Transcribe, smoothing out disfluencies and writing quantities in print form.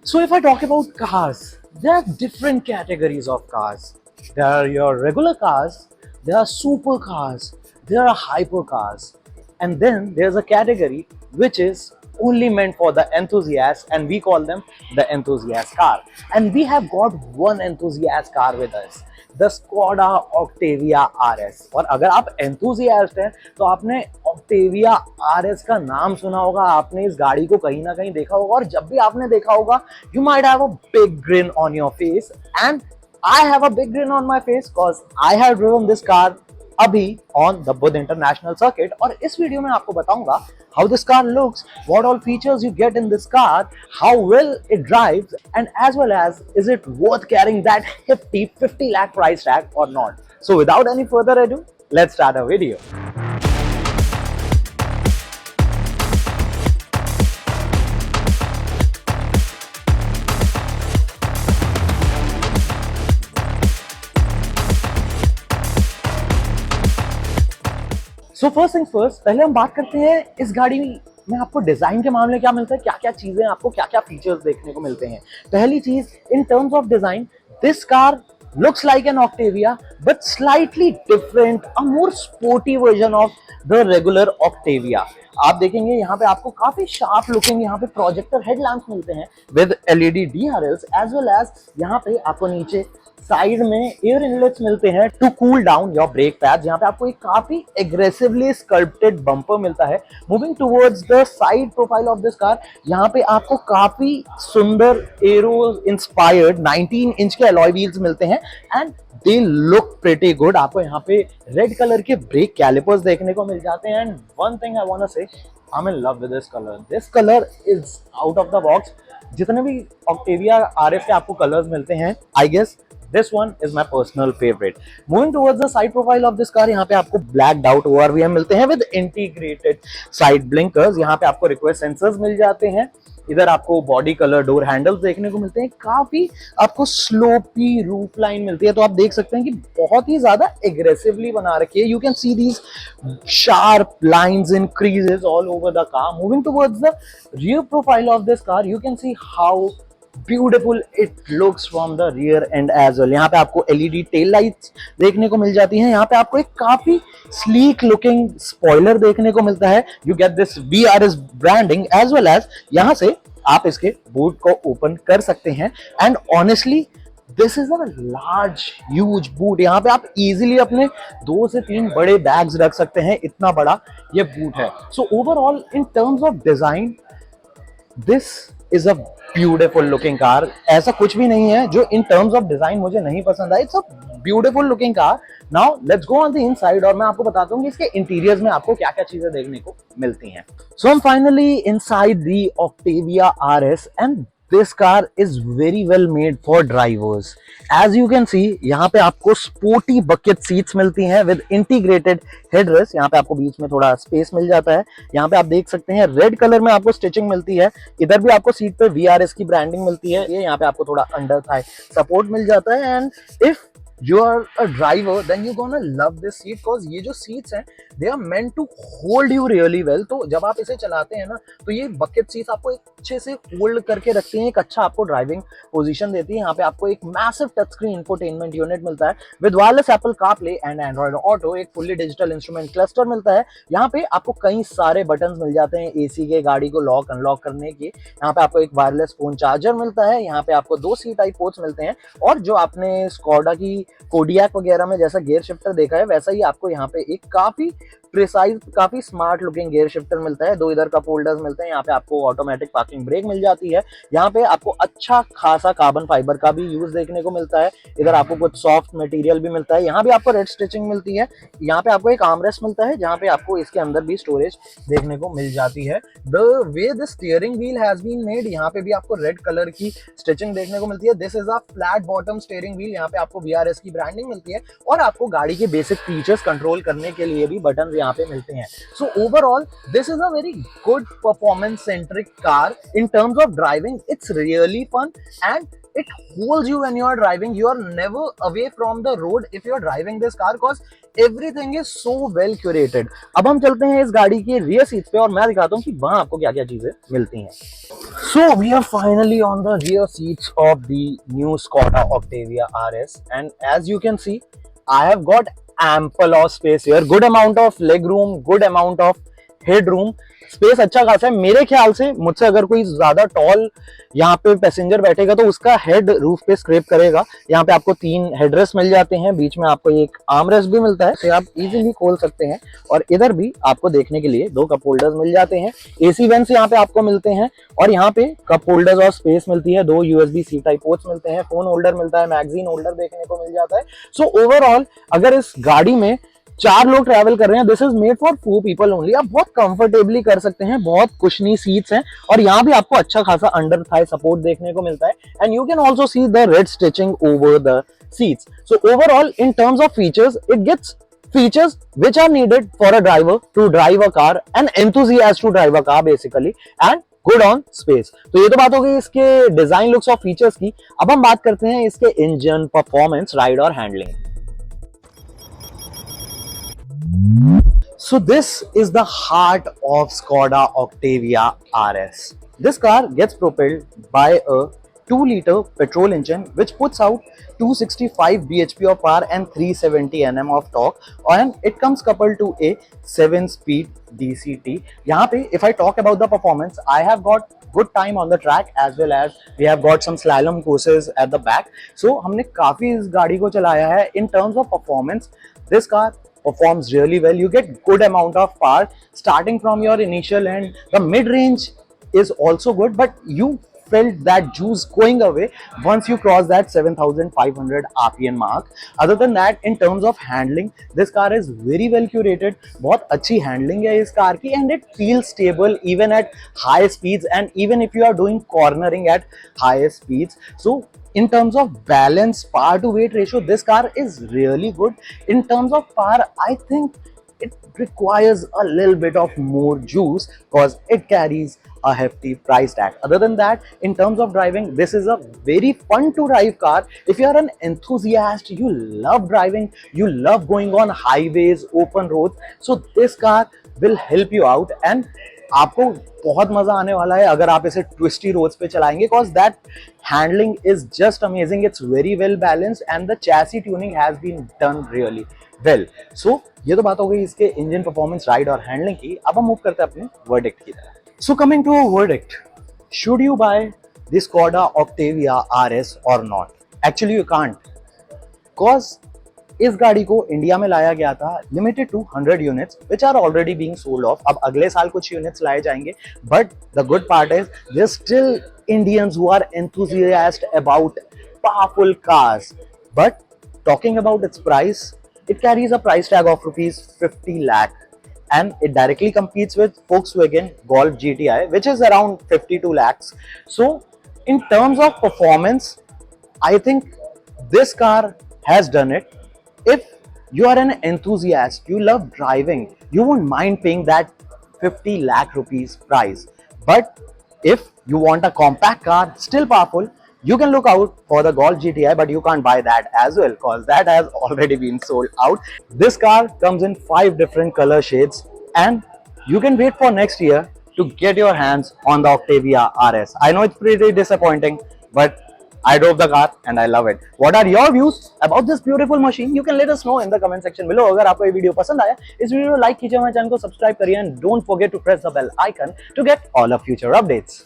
So if I talk about cars, there are different categories of cars. There are your regular cars, there are supercars, there are hypercars, and then there's a category which is only meant for the enthusiasts, and we call them the enthusiast car. And we have got one enthusiast car with us, the Skoda Octavia RS. और अगर आप enthusiast हैं तो आपने Octavia RS का नाम सुना होगा, आपने इस गाड़ी को कहीं ना कहीं देखा होगा, और जब भी आपने देखा होगा you might have a big grin on your face, and I have a big grin on my face because I have driven this car अभी on the Buddh international circuit. और इस वीडियो में आपको बताऊंगा how this car looks, what all features you get in this car, how well it drives, and as well as is it worth carrying that hefty 50 lakh price tag or not. So without any further ado, let's start our video. So first thing first, पहले हम बात करते हैं इस गाड़ी में आपको design के मामले क्या मिलता है, क्या क्या चीजें आपको, क्या क्या फीचर्स देखने को मिलते हैं। पहली चीज, इन terms of design, this car looks like an Octavia but slightly different, a more sporty version of the regular Octavia. आप देखेंगे यहाँ पे आपको काफी शार्प लुकिंग यहाँ पे प्रोजेक्टर हेडलैम्प्स मिलते हैं with LED DRLs, as well as यहाँ पे आपको नीचे साइड में एयर इनलेट्स मिलते हैं to cool down your brake pads. यहाँ पे आपको एक काफी एग्रेसिवली स्कल्प्टेड बम्पर मिलता है। Moving towards the side profile of this car, यहाँ पे आपको काफी सुंदर एरो इंस्पायर्ड 19 इंच के अलॉय व्हील्स मिलते हैं, and they look pretty good. आपको यहाँ पे रेड कलर के ब्रेक कैलिपर्स देखने को मिल जाते हैं, and one thing I want to say, I am in love with this colour. This colour is out of the box. जितने भी ऑक्टेविया आरएस के आपको कलर्स मिलते हैं, I guess this one is my personal favorite. Moving towards the side profile of this car, यहाँ पे आपको blacked out ORVM मिलते हैं with integrated side blinkers। यहाँ पे आपको request sensors मिल जाते हैं। इधर आपको बॉडी कलर डोर हैंडल्स देखने को मिलते हैं। काफी आपको स्लोपी रूफ लाइन मिलती है, तो आप देख सकते हैं कि बहुत ही ज्यादा एग्रेसिवली बना रखी है। You can see these sharp lines in creases all over the car. Moving towards the rear profile of this car, you can see how beautiful it looks from the rear end as well. यहाँ पे आपको LED tail lights देखने को मिल जाती हैं। यहाँ पे आपको एक काफी स्लीक लुकिंग स्पॉइलर देखने को मिलता है। You get this VRS branding, as well as यहाँ से आप इसके बूट को ओपन कर सकते हैं, and honestly this is a large huge boot. यहाँ पे आप इजीली अपने 2 से 3 बड़े बैग्स रख सकते हैं, इतना बड़ा ये बूट है। सो overall in terms of design, this is a beautiful looking car. ऐसा कुछ भी नहीं है जो इन टर्म्स ऑफ डिजाइन मुझे नहीं पसंद आया। It's a beautiful looking car. Now let's go on the inside, और मैं आपको बताता हूँ कि इसके इंटीरियर्स में आपको क्या क्या चीजें देखने को मिलती हैं। सो हम finally inside the Octavia RS, and this car is very well made for drivers. As you can see, यहाँ पे आपको स्पोर्टी बकेट सीट्स मिलती हैं विद इंटीग्रेटेड हेडरेस्ट। यहाँ पे आपको बीच में थोड़ा स्पेस मिल जाता है। यहाँ पे आप देख सकते हैं रेड कलर में आपको स्टिचिंग मिलती है। इधर भी आपको सीट पे VRS की ब्रांडिंग मिलती है। ये यहाँ पे आपको थोड़ा अंडर थाई सपोर्ट मिल जाता है, and if you are a driver then you're gonna love this seat because ये जो seats हैं they are meant to hold you really well। तो जब आप इसे चलाते हैं ना, तो ये बकेट सीट्स आपको एक अच्छे से होल्ड करके रखती हैं, एक अच्छा आपको ड्राइविंग पोजीशन देती है। यहाँ पे आपको एक massive touch screen infotainment unit मिलता है with wireless Apple CarPlay and Android auto. एक फुल्ली डिजिटल इंस्ट्रूमेंट क्लस्टर मिलता है। यहाँ पे आपको कई सारे बटन्स मिल जाते हैं एसी के, गाड़ी को लॉक अनलॉक करने के। यहाँ पे आपको एक वायरलेस फोन चार्जर मिलता है। यहाँ पे आपको 2 C टाइप पोर्ट्स मिलते हैं, और जो आपने स्कोडा की कोडियक वगैरह में जैसा गियर शिफ्टर देखा है, वैसा ही आपको यहाँ पे एक काफी प्रिसाइज, काफी स्मार्ट लुकिंग गियर शिफ्टर मिलता है। 2 इधर कप होल्डर्स मिलते हैं। यहाँ पे आपको ऑटोमेटिक पार्किंग ब्रेक मिल जाती है। यहाँ पे आपको अच्छा खासा कार्बन फाइबर का भी यूज देखने को मिलता है। इधर आपको कुछ सॉफ्ट मटेरियल भी मिलता है। यहाँ भी आपको रेड स्टिचिंग मिलती है। यहाँ पे आपको एक आर्मरेस्ट मिलता है, जहाँ पे आपको इसके अंदर भी स्टोरेज देखने को मिल जाती है। The way the steering wheel has been made, यहाँ पे भी आपको रेड कलर की स्टिचिंग देखने को मिलती है। This is a flat bottom steering wheel. यहाँ पे आपको VRS की ब्रांडिंग मिलती है, और आपको गाड़ी के बेसिक फीचर्स कंट्रोल करने के लिए भी बटन यहाँ पे मिलते हैं। So overall this is a very good performance centric car in terms of driving. It's really fun, and it holds you when you are driving. You are never away from the road if you are driving this car because everything is so well curated. अब हम चलते हैं इस गाड़ी के rear seats पे और मैं दिखाता हूँ कि वहां आपको क्या क्या चीजें मिलती हैं. So we are finally on the rear seats of the new Skoda Octavia RS, and as you can see, I have got ample of space here. Good amount of leg room, good amount of headroom. Space अच्छा खासा है मेरे ख्याल से. मुझसे अगर कोई ज्यादा टॉल यहाँ पे पैसेंजर बैठेगा तो उसका हेड रूफ पे स्क्रैप करेगा. यहाँ पे आपको 3 हेडरेस्ट मिल जाते हैं, बीच में आपको एक आर्म रेस्ट भी मिलता है, तो आप इजीली खोल सकते हैं. और इधर भी आपको देखने के लिए 2 कप होल्डर्स मिल जाते हैं. एसी वेंट्स यहाँ पे आपको मिलते हैं और यहाँ पे कप होल्डर्स और स्पेस मिलती है. 2 USB-C टाइप पोर्ट्स मिलते हैं, फोन होल्डर मिलता है, मैगजीन होल्डर देखने को मिल जाता है. सो ओवरऑल अगर इस गाड़ी में 4 लोग ट्रैवल कर रहे हैं, this is made for 4 people only. आप बहुत कंफर्टेबली कर सकते हैं, बहुत कुशनी सीट्स हैं और यहाँ भी आपको अच्छा खासा अंडर थाई सपोर्ट देखने को मिलता है. And you can also see the red stitching over the seats. So overall in terms of features it gets features which are needed for a driver to drive a car, an enthusiast to drive a car basically, and good on space. तो ये तो बात हो गई इसके design, looks और features की. अब हम बात करते हैं इसके इंजन, परफॉर्मेंस, राइड और handling. So this is the heart of Skoda Octavia RS. This car gets propelled by a 2-liter petrol engine which puts out 265 bhp of power and 370 Nm of torque, and it comes coupled to a 7-speed DCT. यहाँ पे if I talk about the performance, I have got good time on the track as well as we have got some slalom courses at the back. So हमने काफी इस गाड़ी को चलाया है. In terms of performance, this car performs really well. You get good amount of power starting from your initial end. The mid range is also good, but you felt that juice going away once you cross that 7500 rpm mark. Other than that, in terms of handling, this car is very well curated. बहुत अच्छी handling है इस car की, and it feels stable even at high speeds and even if you are doing cornering at high speeds. So in terms of balance, power to weight ratio, this car is really good. In terms of power, I think it requires a little bit of more juice because it carries a hefty price tag. Other than that, in terms of driving, this is a very fun to drive car. If you are an enthusiast, you love driving, you love going on highways, open roads, so this car will help you out. And आपको बहुत मजा आने वाला है अगर आप इसे twisty roads पे चलाएंगे, because that handling is just amazing. It's very well balanced and the chassis tuning has been done really well. So ये तो बात हो गई इसके इंजन, परफॉर्मेंस, राइड और हैंडलिंग की. अब हम मूव करते हैं अपने वर्डिक्ट की तरफ. So coming to a verdict, should you buy the Skoda Octavia RS or not? Actually you can't, because इस गाड़ी को इंडिया में लाया गया था limited to 100 units which are already being sold off. अब अगले साल कुछ यूनिट्स लाए जाएंगे, but the good part is there still Indians who are enthusiast about powerful cars. But talking about its price, it carries a price tag of rupees 50 lakh and it directly competes with Volkswagen Golf GTI which is around 52 lakhs. So in terms of performance, I think this car has done it. If you are an enthusiast, you love driving, you won't mind paying that 50 lakh rupees price. But if you want a compact car, still powerful, you can look out for the Golf GTI, but you can't buy that as well because that has already been sold out. This car comes in 5 different color shades and you can wait for next year to get your hands on the Octavia RS. I know it's pretty disappointing, but I drove the car and I love it. What are your views about this beautiful machine? You can let us know in the comment section below. अगर आपको ये video पसंद आया, इस video को like कीजिए, हमारे channel को सब्सक्राइब करिए and don't forget to press the bell icon to get all of future updates.